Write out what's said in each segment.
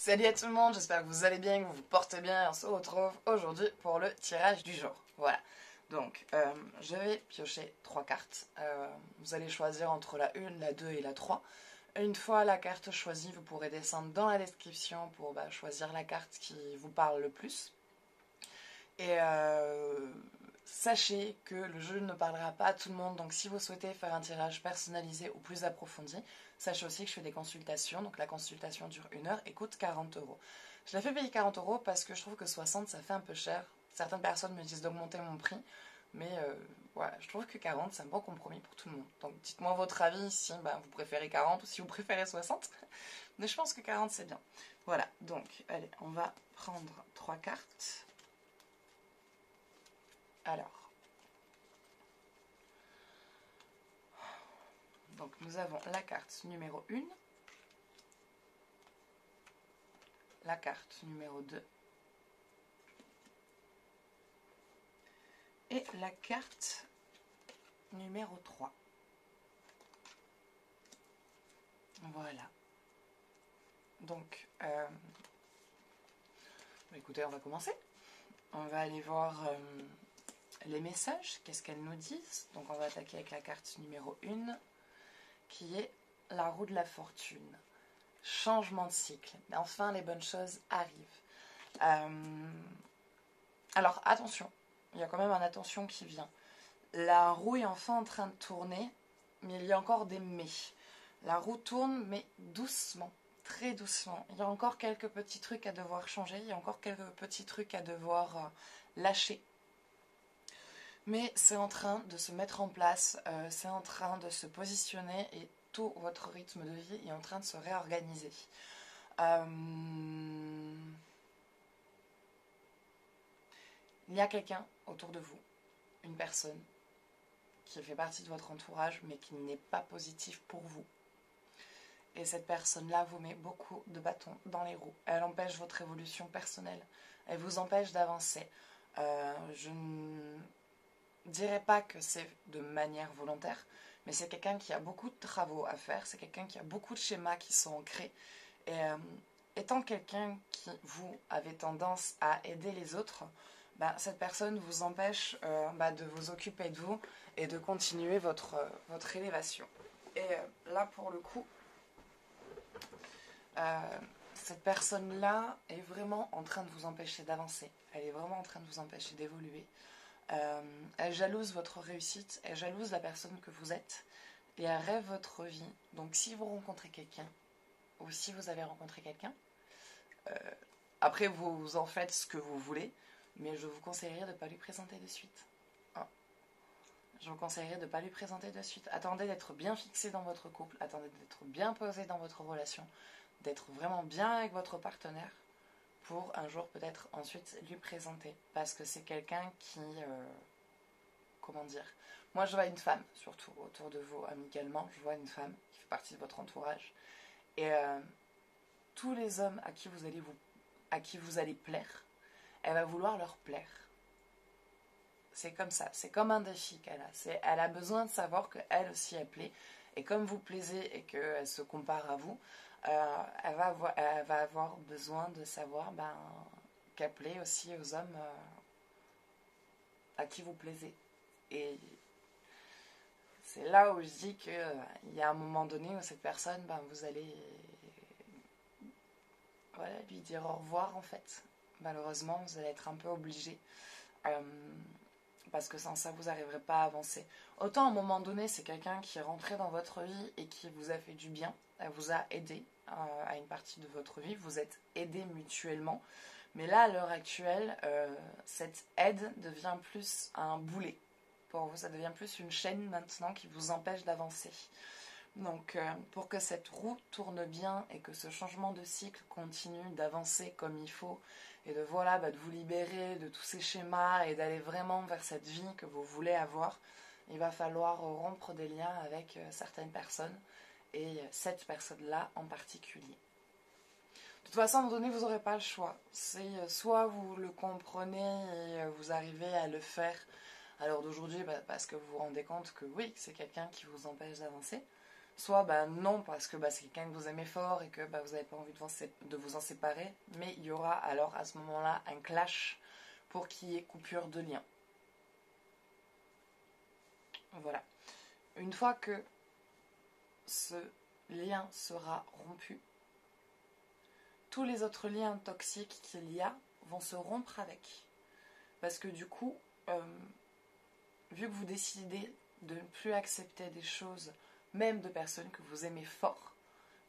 Salut à tout le monde, j'espère que vous allez bien, que vous vous portez bien. On se retrouve aujourd'hui pour le tirage du jour. Voilà, donc je vais piocher 3 cartes. Vous allez choisir entre la 1, la 2 et la 3. Une fois la carte choisie, vous pourrez descendre dans la description pour choisir la carte qui vous parle le plus. Et sachez que le jeu ne parlera pas à tout le monde, donc si vous souhaitez faire un tirage personnalisé ou plus approfondi, sachez aussi que je fais des consultations, donc la consultation dure 1 heure et coûte 40 euros. Je la fais payer 40 euros parce que je trouve que 60 ça fait un peu cher. Certaines personnes me disent d'augmenter mon prix, mais voilà, je trouve que 40 c'est un bon compromis pour tout le monde. Donc dites-moi votre avis si vous préférez 40 ou si vous préférez 60, mais je pense que 40 c'est bien. Voilà, donc allez, on va prendre 3 cartes. Alors, donc nous avons la carte numéro 1, la carte numéro 2 et la carte numéro 3. Voilà. Donc, écoutez, on va commencer. On va aller voir les messages, qu'est-ce qu'elles nous disent. Donc on va attaquer avec la carte numéro 1, qui est la roue de la fortune. Changement de cycle. Enfin, les bonnes choses arrivent. Alors, attention. Il y a quand même un attention qui vient. La roue est enfin en train de tourner, mais il y a encore des mais. La roue tourne, mais doucement, très doucement. Il y a encore quelques petits trucs à devoir changer. Il y a encore quelques petits trucs à devoir lâcher. Mais c'est en train de se mettre en place, c'est en train de se positionner et tout votre rythme de vie est en train de se réorganiser. Il y a quelqu'un autour de vous, une personne qui fait partie de votre entourage mais qui n'est pas positif pour vous. Et cette personne-là vous met beaucoup de bâtons dans les roues. Elle empêche votre évolution personnelle, elle vous empêche d'avancer. Je ne dirais pas que c'est de manière volontaire, mais c'est quelqu'un qui a beaucoup de travaux à faire, c'est quelqu'un qui a beaucoup de schémas qui sont ancrés. Et étant quelqu'un qui, vous, avez tendance à aider les autres, cette personne vous empêche de vous occuper de vous et de continuer votre élévation. Et là, pour le coup, cette personne-là est vraiment en train de vous empêcher d'avancer. Elle est vraiment en train de vous empêcher d'évoluer. Elle jalouse votre réussite, elle jalouse la personne que vous êtes et elle rêve votre vie. Donc si vous rencontrez quelqu'un ou si vous avez rencontré quelqu'un, après vous en faites ce que vous voulez, mais je vous conseillerais de ne pas lui présenter de suite. Je vous conseillerais de ne pas lui présenter de suite. Attendez d'être bien fixé dans votre couple, attendez d'être bien posé dans votre relation, d'être vraiment bien avec votre partenaire, pour un jour peut-être ensuite lui présenter. Parce que c'est quelqu'un qui... comment dire, moi je vois une femme, surtout autour de vous amicalement, je vois une femme qui fait partie de votre entourage. Et tous les hommes à qui vous allez plaire, elle va vouloir leur plaire. C'est comme ça, c'est comme un défi qu'elle a. Elle a besoin de savoir qu'elle aussi elle plaît. Et comme vous plaisez et qu'elle se compare à vous, elle va avoir besoin de savoir qu'elle plaît aussi aux hommes à qui vous plaisez. Et c'est là où je dis qu'il y a un moment donné où cette personne, vous allez lui dire au revoir en fait. Malheureusement, vous allez être un peu obligé. Parce que sans ça, vous n'arriverez pas à avancer. Autant à un moment donné, c'est quelqu'un qui est rentré dans votre vie et qui vous a fait du bien. Elle vous a aidé à une partie de votre vie. Vous êtes aidés mutuellement. Mais là, à l'heure actuelle, cette aide devient plus un boulet. Pour vous, ça devient plus une chaîne maintenant qui vous empêche d'avancer. Donc, pour que cette roue tourne bien et que ce changement de cycle continue d'avancer comme il faut, et de vous libérer de tous ces schémas et d'aller vraiment vers cette vie que vous voulez avoir, il va falloir rompre des liens avec certaines personnes, et cette personne-là en particulier. De toute façon, à un moment donné, vous n'aurez pas le choix. C'est soit vous le comprenez et vous arrivez à le faire à l'heure d'aujourd'hui parce que vous vous rendez compte que oui, c'est quelqu'un qui vous empêche d'avancer, soit bah, non, parce que bah, c'est quelqu'un que vous aimez fort et que bah, vous n'avez pas envie de vous en séparer, mais il y aura alors à ce moment-là un clash pour qu'il y ait coupure de lien. Voilà. Une fois que ce lien sera rompu, tous les autres liens toxiques qu'il y a vont se rompre avec. Parce que du coup, vu que vous décidez de ne plus accepter des choses, même de personnes que vous aimez fort,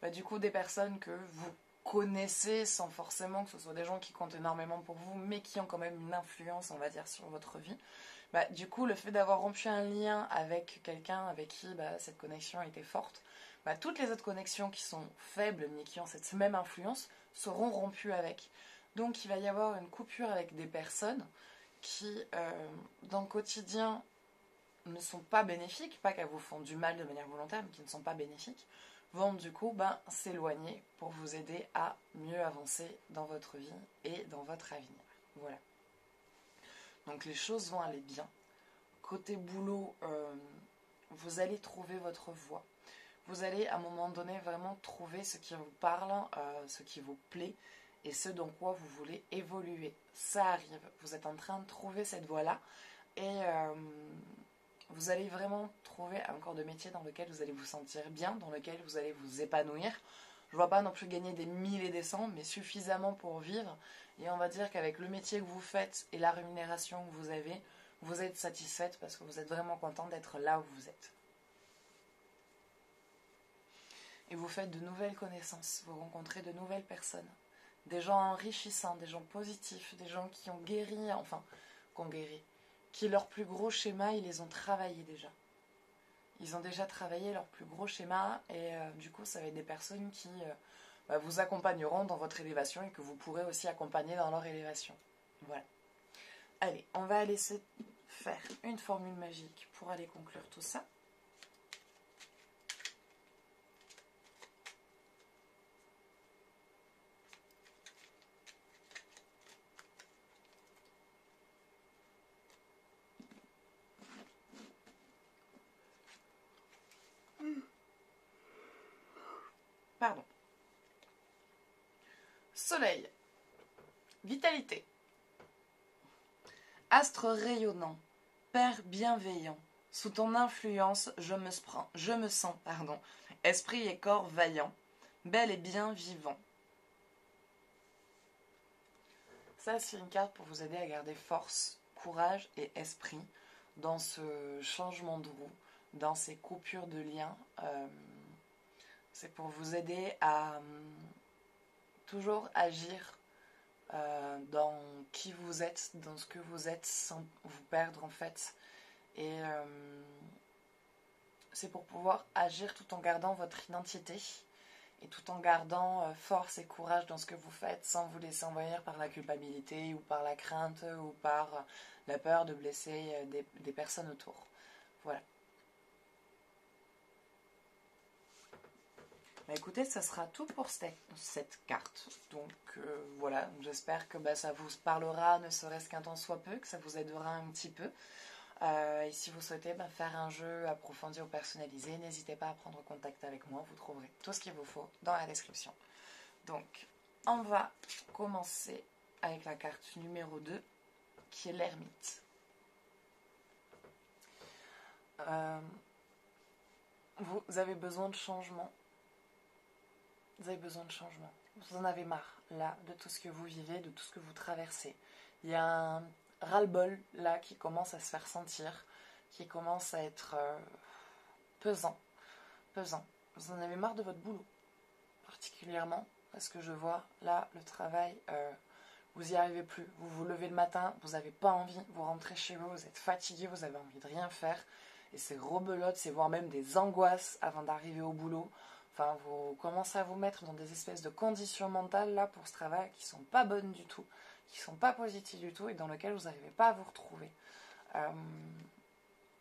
bah du coup des personnes que vous connaissez sans forcément que ce soit des gens qui comptent énormément pour vous, mais qui ont quand même une influence, on va dire, sur votre vie, bah du coup le fait d'avoir rompu un lien avec quelqu'un avec qui bah, cette connexion était forte, bah, toutes les autres connexions qui sont faibles mais qui ont cette même influence seront rompues avec. Donc il va y avoir une coupure avec des personnes qui, dans le quotidien, ne sont pas bénéfiques, pas qu'elles vous font du mal de manière volontaire, mais qui ne sont pas bénéfiques, vont du coup s'éloigner pour vous aider à mieux avancer dans votre vie et dans votre avenir. Voilà. Donc les choses vont aller bien. Côté boulot, vous allez trouver votre voie. Vous allez à un moment donné vraiment trouver ce qui vous parle, ce qui vous plaît et ce dans quoi vous voulez évoluer. Ça arrive. Vous êtes en train de trouver cette voie-là et vous allez vraiment trouver un corps de métier dans lequel vous allez vous sentir bien, dans lequel vous allez vous épanouir. Je ne vois pas non plus gagner des 1000 et des cents, mais suffisamment pour vivre. Et on va dire qu'avec le métier que vous faites et la rémunération que vous avez, vous êtes satisfaite parce que vous êtes vraiment content d'être là où vous êtes. Et vous faites de nouvelles connaissances, vous rencontrez de nouvelles personnes. Des gens enrichissants, des gens positifs, des gens qui ont guéri, enfin, qui leur plus gros schéma, ils les ont travaillés déjà. Ils ont déjà travaillé leur plus gros schéma et du coup, ça va être des personnes qui vous accompagneront dans votre élévation et que vous pourrez aussi accompagner dans leur élévation. Voilà. Allez, on va aller se faire une formule magique pour aller conclure tout ça. Pardon. Soleil. Vitalité. Astre rayonnant. Père bienveillant. Sous ton influence, je me sens, esprit et corps vaillant, bel et bien vivant. Ça, c'est une carte pour vous aider à garder force, courage et esprit dans ce changement de roue, dans ces coupures de liens. C'est pour vous aider à toujours agir dans qui vous êtes, dans ce que vous êtes, sans vous perdre en fait. Et c'est pour pouvoir agir tout en gardant votre identité et tout en gardant force et courage dans ce que vous faites sans vous laisser envahir par la culpabilité ou par la crainte ou par la peur de blesser des personnes autour. Voilà. Bah écoutez, ça sera tout pour cette carte. Donc voilà, j'espère que ça vous parlera, ne serait-ce qu'un temps soit peu, que ça vous aidera un petit peu. Et si vous souhaitez faire un jeu approfondi ou personnalisé, n'hésitez pas à prendre contact avec moi, vous trouverez tout ce qu'il vous faut dans la description. Donc, on va commencer avec la carte numéro 2, qui est l'ermite. Vous avez besoin de changement. Vous avez besoin de changement. Vous en avez marre, là, de tout ce que vous vivez, de tout ce que vous traversez. Il y a un ras-le-bol, là, qui commence à se faire sentir, qui commence à être pesant. Vous en avez marre de votre boulot, particulièrement, parce que je vois, là, le travail, vous n'y arrivez plus. Vous vous levez le matin, vous n'avez pas envie, vous rentrez chez vous, vous êtes fatigué, vous avez envie de rien faire, et c'est rebelote, c'est voire même des angoisses avant d'arriver au boulot. Enfin, vous commencez à vous mettre dans des espèces de conditions mentales là pour ce travail qui sont pas bonnes du tout, qui sont pas positives du tout et dans lesquelles vous n'arrivez pas à vous retrouver.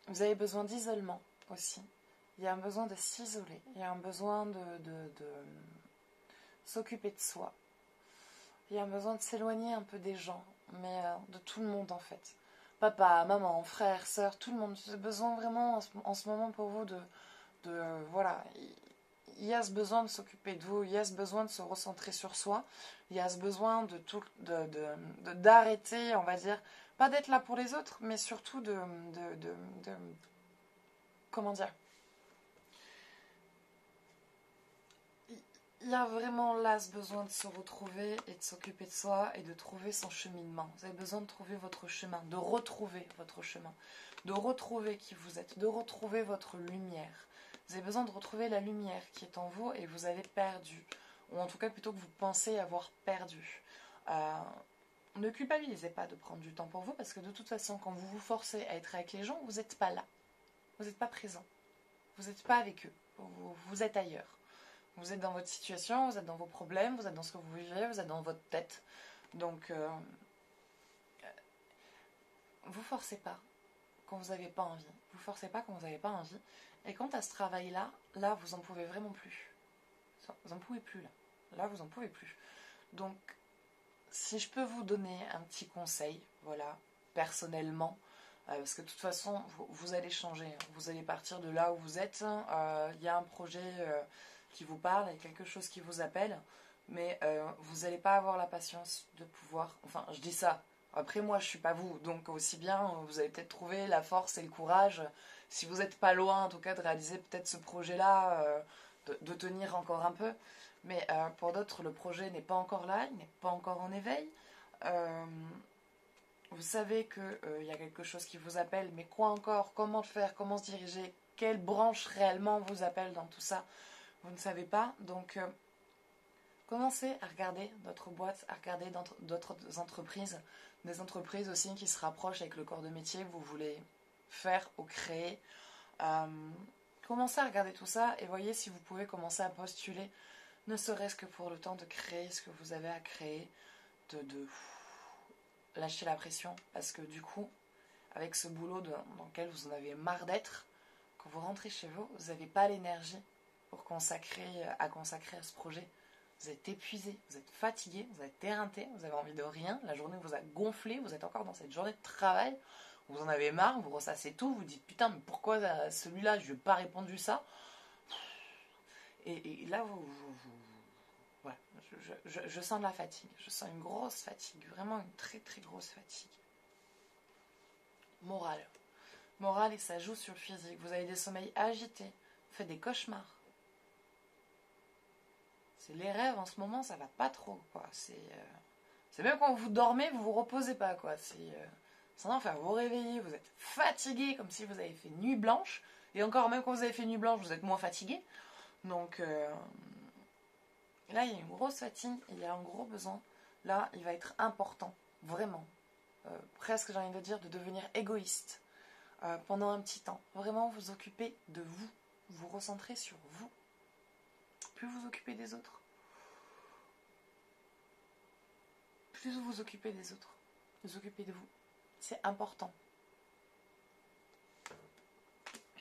Vous avez besoin d'isolement aussi. Il y a un besoin de s'isoler, il y a un besoin de s'occuper de soi. Il y a un besoin de s'éloigner un peu des gens, mais de tout le monde en fait. Papa, maman, frère, sœur, tout le monde. J'ai besoin vraiment en ce moment pour vous Voilà, il y a ce besoin de s'occuper de vous, il y a ce besoin de se recentrer sur soi, il y a ce besoin d'arrêter, on va dire, pas d'être là pour les autres, mais surtout comment dire, il y a vraiment là ce besoin de se retrouver et de s'occuper de soi et de trouver son cheminement. Vous avez besoin de trouver votre chemin, de retrouver votre chemin, de retrouver qui vous êtes, de retrouver votre lumière. Vous avez besoin de retrouver la lumière qui est en vous et que vous avez perdue. Ou en tout cas plutôt que vous pensez avoir perdu. Ne culpabilisez pas de prendre du temps pour vous parce que de toute façon quand vous vous forcez à être avec les gens, vous n'êtes pas là. Vous n'êtes pas présent. Vous n'êtes pas avec eux. Vous êtes ailleurs. Vous êtes dans votre situation, vous êtes dans vos problèmes, vous êtes dans ce que vous vivez, vous êtes dans votre tête. Donc, vous forcez pas quand vous n'avez pas envie. Vous forcez pas quand vous n'avez pas envie. Et quant à ce travail-là, là, vous en pouvez vraiment plus. Vous en pouvez plus, là. Là, vous en pouvez plus. Donc, si je peux vous donner un petit conseil, voilà, personnellement, parce que de toute façon, vous allez changer. Vous allez partir de là où vous êtes. Il y a un projet qui vous parle, il y a quelque chose qui vous appelle, mais vous n'allez pas avoir la patience de pouvoir... Enfin, je dis ça. Après, moi, je suis pas vous. Donc, aussi bien, vous allez peut-être trouver la force et le courage, si vous n'êtes pas loin, en tout cas, de réaliser peut-être ce projet-là, de tenir encore un peu. Mais pour d'autres, le projet n'est pas encore là, il n'est pas encore en éveil. Vous savez qu'il y a quelque chose qui vous appelle, mais quoi encore? Comment le faire? Comment se diriger? Quelle branche réellement vous appelle dans tout ça? Vous ne savez pas. Donc, commencez à regarder d'autres boîtes, à regarder d'autres entreprises. Des entreprises aussi qui se rapprochent avec le corps de métier que vous voulez faire ou créer. Commencez à regarder tout ça et voyez si vous pouvez commencer à postuler, ne serait-ce que pour le temps de créer ce que vous avez à créer, de lâcher la pression. Parce que du coup, avec ce boulot dans lequel vous en avez marre d'être, quand vous rentrez chez vous, vous n'avez pas l'énergie pour consacrer à ce projet. Vous êtes épuisé, vous êtes fatigué, vous êtes éreinté, vous avez envie de rien, la journée vous a gonflé, vous êtes encore dans cette journée de travail, vous en avez marre, vous ressassez tout, vous dites putain mais pourquoi celui-là je lui ai pas répondu ça, et là voilà, je sens de la fatigue, je sens une grosse fatigue, vraiment une très très grosse fatigue. Morale et ça joue sur le physique, vous avez des sommeils agités, vous faites des cauchemars. C'est les rêves en ce moment, ça va pas trop, quoi. C'est même quand vous dormez, vous vous reposez pas, quoi. C'est un enfer. Vous vous réveillez, vous êtes fatigué, comme si vous avez fait nuit blanche. Et encore, même quand vous avez fait nuit blanche, vous êtes moins fatigué. Donc, là, il y a une grosse fatigue, il y a un gros besoin. Là, il va être important, vraiment. Presque, j'ai envie de dire, de devenir égoïste pendant un petit temps. Vraiment, vous occuper de vous. Vous recentrer sur vous. Plus vous occupez des autres, plus vous vous occupez des autres, vous occupez de vous. C'est important.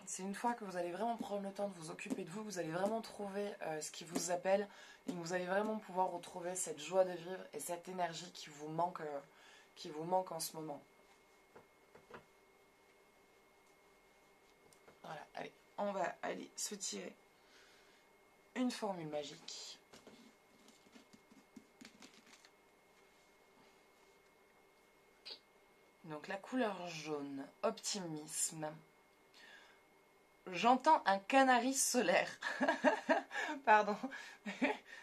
C'est une fois que vous allez vraiment prendre le temps de vous occuper de vous, vous allez vraiment trouver ce qui vous appelle et vous allez vraiment pouvoir retrouver cette joie de vivre et cette énergie qui vous manque en ce moment. Voilà, allez, on va aller se tirer une formule magique. Donc la couleur jaune, optimisme. J'entends un canari solaire. Pardon,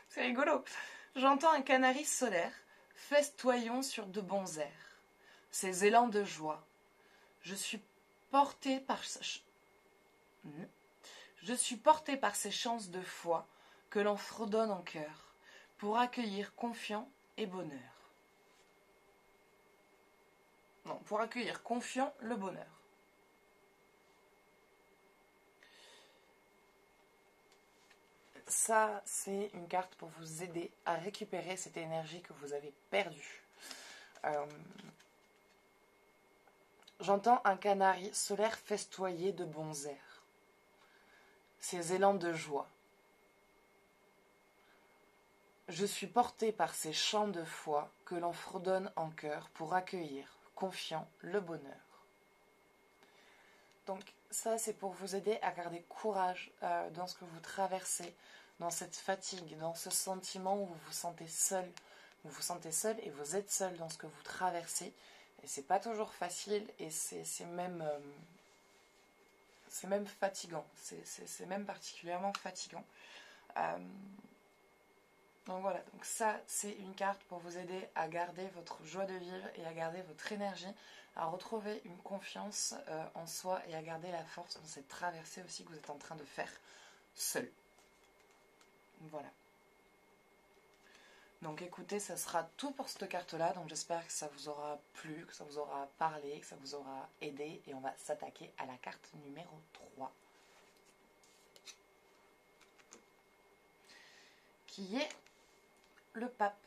c'est rigolo. J'entends un canari solaire, festoyons sur de bons airs. Ces élans de joie. Je suis portée par ces chances de foi que l'on fredonne en cœur, pour accueillir confiant et bonheur. Non, pour accueillir confiant le bonheur. Ça, c'est une carte pour vous aider à récupérer cette énergie que vous avez perdue. J'entends un canari solaire festoyer de bons airs. Ces élans de joie. Je suis portée par ces chants de foi que l'on fredonne en cœur pour accueillir, confiant, le bonheur. Donc ça, c'est pour vous aider à garder courage dans ce que vous traversez, dans cette fatigue, dans ce sentiment où vous vous sentez seul. Vous vous sentez seul et vous êtes seul dans ce que vous traversez. Et c'est pas toujours facile et c'est même fatigant. C'est même particulièrement fatigant. Donc voilà, donc ça c'est une carte pour vous aider à garder votre joie de vivre et à garder votre énergie, à retrouver une confiance en soi et à garder la force dans cette traversée aussi que vous êtes en train de faire seul. Voilà. Donc écoutez, ça sera tout pour cette carte-là, donc j'espère que ça vous aura plu, que ça vous aura parlé, que ça vous aura aidé, et on va s'attaquer à la carte numéro 3. Qui est le pape.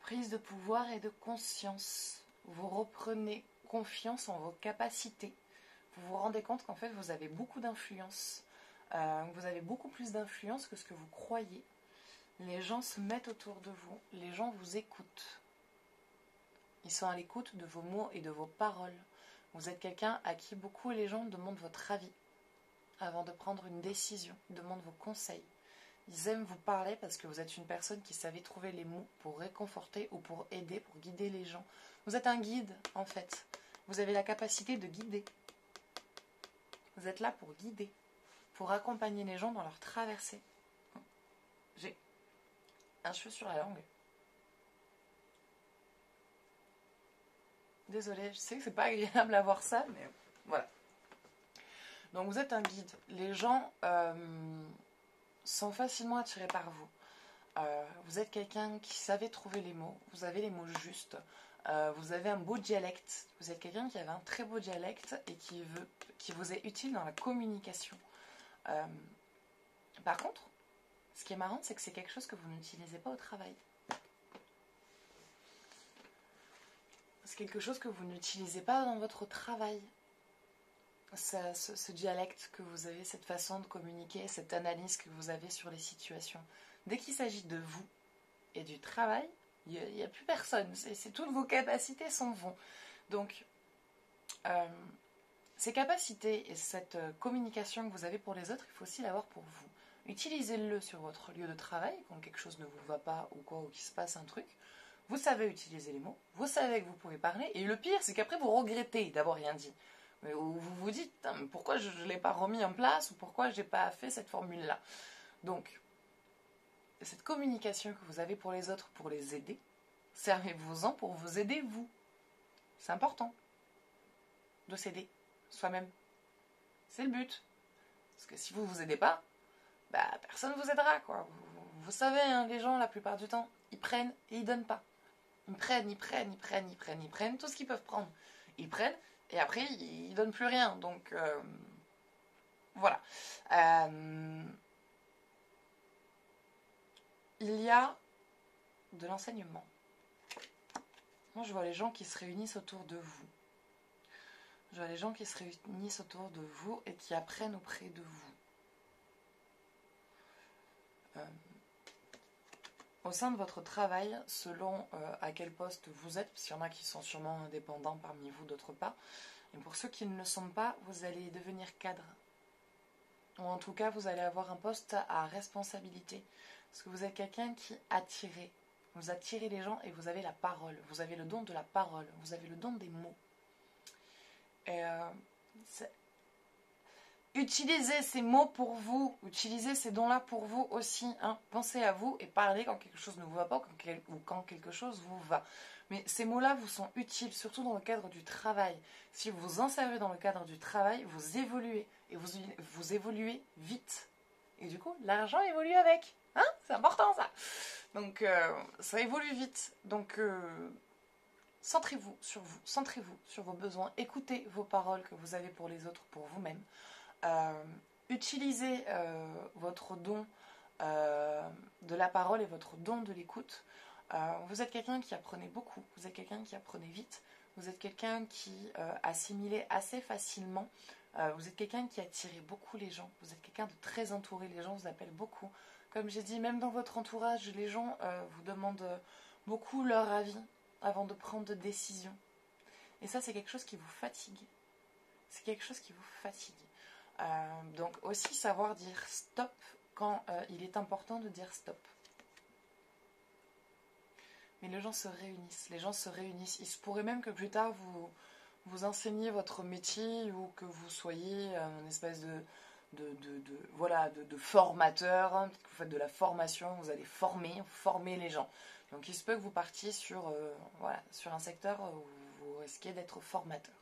Prise de pouvoir et de conscience. Vous reprenez confiance en vos capacités. Vous vous rendez compte qu'en fait vous avez beaucoup d'influence. Vous avez beaucoup plus d'influence que ce que vous croyez. Les gens se mettent autour de vous. Les gens vous écoutent. Ils sont à l'écoute de vos mots et de vos paroles. Vous êtes quelqu'un à qui beaucoup les gens demandent votre avis avant de prendre une décision, demandent vos conseils. Ils aiment vous parler parce que vous êtes une personne qui savait trouver les mots pour réconforter ou pour aider, pour guider les gens. Vous êtes un guide, en fait. Vous avez la capacité de guider. Vous êtes là pour guider, pour accompagner les gens dans leur traversée. J'ai un cheveu sur la langue. Désolée, je sais que c'est pas agréable à voir ça, mais voilà. Donc vous êtes un guide. Les gens sont facilement attirés par vous. Vous êtes quelqu'un qui savait trouver les mots. Vous avez les mots justes. Vous avez un beau dialecte. Vous êtes quelqu'un qui avait un très beau dialecte et qui vous est utile dans la communication. Par contre, ce qui est marrant, c'est que c'est quelque chose que vous n'utilisez pas au travail. C'est quelque chose que vous n'utilisez pas dans votre travail. Ce dialecte que vous avez, cette façon de communiquer, cette analyse que vous avez sur les situations. Dès qu'il s'agit de vous et du travail, il n'y a plus personne. Toutes vos capacités s'en vont. Donc, ces capacités et cette communication que vous avez pour les autres, il faut aussi l'avoir pour vous. Utilisez-le sur votre lieu de travail, quand quelque chose ne vous va pas ou quoi, ou qu'il se passe un truc. Vous savez utiliser les mots, vous savez que vous pouvez parler, et le pire, c'est qu'après vous regrettez d'avoir rien dit. Ou vous vous dites, mais pourquoi je ne l'ai pas remis en place, ou pourquoi je n'ai pas fait cette formule-là. Donc, cette communication que vous avez pour les autres, pour les aider, servez-vous-en pour vous aider vous. C'est important de s'aider soi-même. C'est le but. Parce que si vous ne vous aidez pas, bah, personne ne vous aidera, quoi. Vous savez, hein, les gens, la plupart du temps, ils prennent et ils donnent pas. Ils prennent tout ce qu'ils peuvent prendre. Ils prennent et après, ils donnent plus rien. Donc, voilà. Il y a de l'enseignement. Moi, je vois les gens qui se réunissent autour de vous. Je vois les gens qui se réunissent autour de vous et qui apprennent auprès de vous. Au sein de votre travail, selon à quel poste vous êtes, parce qu'il y en a qui sont sûrement indépendants parmi vous, d'autres pas, et pour ceux qui ne le sont pas, vous allez devenir cadre. Ou en tout cas, vous allez avoir un poste à responsabilité. Parce que vous êtes quelqu'un qui attire. Vous attirez les gens et vous avez la parole. Vous avez le don de la parole. Vous avez le don des mots. Et utilisez ces mots pour vous. Utilisez ces dons-là pour vous aussi. Hein. Pensez à vous et parlez quand quelque chose ne vous va pas ou quand quelque chose vous va. Mais ces mots-là vous sont utiles, surtout dans le cadre du travail. Si vous vous en servez dans le cadre du travail, vous évoluez. Et vous évoluez vite. Et du coup, l'argent évolue avec. Hein, c'est important ça. Donc, ça évolue vite. Donc, centrez-vous sur vos besoins. Écoutez vos paroles que vous avez pour les autres, pour vous-même. Utilisez votre don de la parole et votre don de l'écoute. Vous êtes quelqu'un qui apprenait beaucoup. Vous êtes quelqu'un qui apprenait vite. Vous êtes quelqu'un qui assimilait assez facilement. Vous êtes quelqu'un qui attirait beaucoup les gens. Vous êtes quelqu'un de très entouré. Les gens vous appellent beaucoup. Comme j'ai dit, même dans votre entourage, les gens vous demandent beaucoup leur avis avant de prendre de décisions. Et ça, c'est quelque chose qui vous fatigue. C'est quelque chose qui vous fatigue. Donc aussi savoir dire stop quand il est important de dire stop. Mais les gens se réunissent. Les gens se réunissent. Il se pourrait même que plus tard, vous enseigniez votre métier ou que vous soyez une espèce de formateur, hein, que vous faites de la formation, vous allez former les gens. Donc il se peut que vous partiez sur un secteur où vous risquez d'être formateur.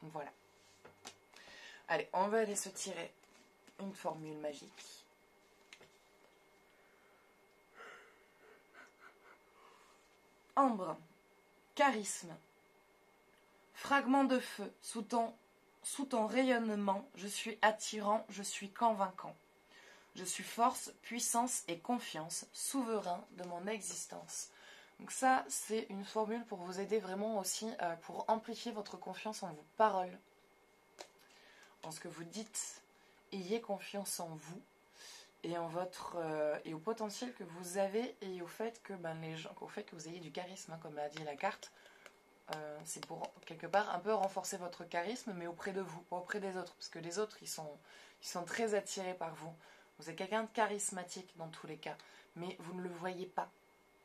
Voilà. Allez, on va aller se tirer une formule magique. Ambre, charisme, fragment de feu, sous ton rayonnement, je suis attirant, je suis convaincant. Je suis force, puissance et confiance, souverain de mon existence. Donc ça, c'est une formule pour vous aider vraiment aussi, pour amplifier votre confiance en vos paroles, en ce que vous dites. Ayez confiance en vous et en et au potentiel que vous avez et au fait que vous ayez du charisme, hein, comme a dit la carte. C'est pour quelque part un peu renforcer votre charisme, mais auprès de vous, pas auprès des autres, parce que les autres ils sont très attirés par vous. Vous êtes quelqu'un de charismatique dans tous les cas, mais vous ne le voyez pas.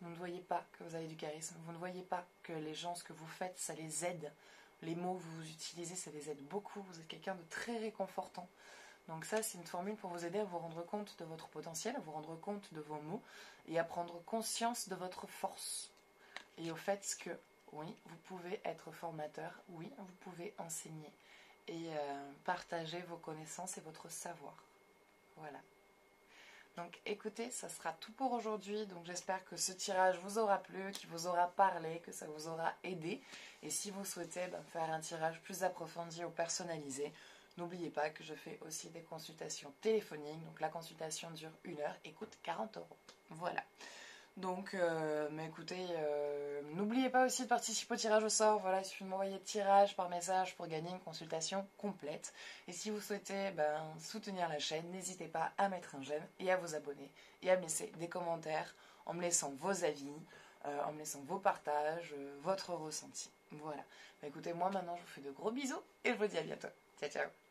Vous ne voyez pas que vous avez du charisme. Vous ne voyez pas que les gens, ce que vous faites, ça les aide. Les mots que vous utilisez, ça les aide beaucoup. Vous êtes quelqu'un de très réconfortant. Donc ça, c'est une formule pour vous aider à vous rendre compte de votre potentiel, à vous rendre compte de vos mots et à prendre conscience de votre force. Et au fait que, oui, vous pouvez être formateur, oui, vous pouvez enseigner et partager vos connaissances et votre savoir. Voilà. Donc écoutez, ça sera tout pour aujourd'hui. Donc j'espère que ce tirage vous aura plu, qu'il vous aura parlé, que ça vous aura aidé. Et si vous souhaitez faire un tirage plus approfondi ou personnalisé, n'oubliez pas que je fais aussi des consultations téléphoniques. Donc la consultation dure 1 heure et coûte 40 €. Voilà. Donc, mais écoutez, n'oubliez pas aussi de participer au tirage au sort. Voilà, il suffit de m'envoyer le tirage par message pour gagner une consultation complète. Et si vous souhaitez soutenir la chaîne, n'hésitez pas à mettre un j'aime et à vous abonner et à me laisser des commentaires en me laissant vos avis, en me laissant vos partages, votre ressenti. Voilà. Écoutez, moi maintenant, je vous fais de gros bisous et je vous dis à bientôt. Ciao, ciao.